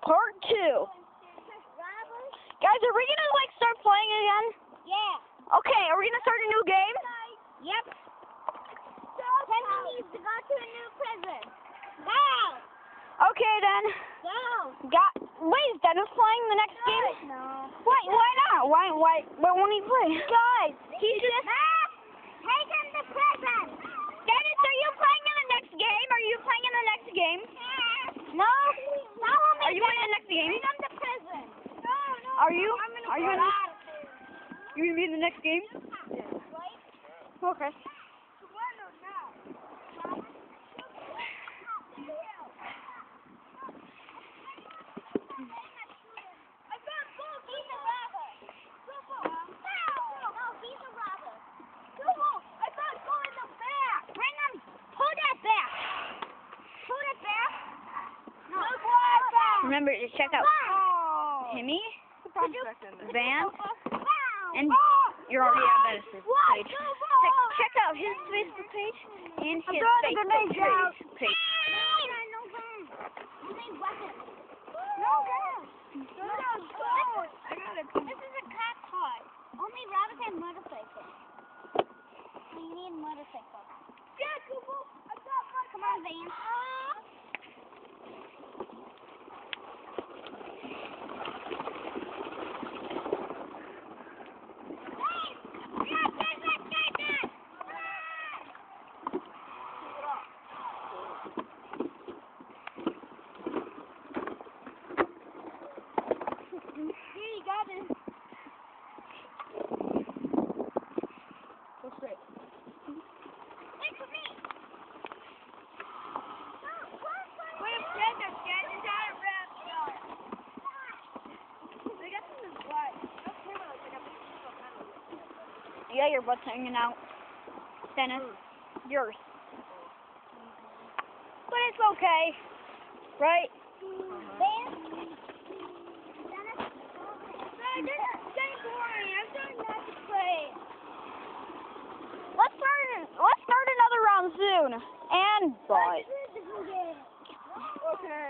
Part 2. Guys, are we gonna like start playing again? Yeah. Okay, are we gonna start a new game? Yep. Penny needs to go to a new prison. Go! Okay then. Go! Wait, is Dennis playing the next game? No. Why not? Why won't he play? Guys, he just... Take him to prison! Dennis, are you playing in the next game? Are you playing in the next game? No. Are you playing in the next game? Take him to prison. No. Are you? Are you gonna be in the next game? Okay. Remember to check out Timmy, Van, and you're already on Dennis's page. Check out his Facebook page and his Facebook page. This is a cop car. Only rabbits have motorcycles. We need motorcycles. Yeah, come on, Van. You got it. Go straight. Wait for me. Yeah, your butt's hanging out. Dennis, yours. But it's okay, right? Let's start another round soon. And bye. Okay.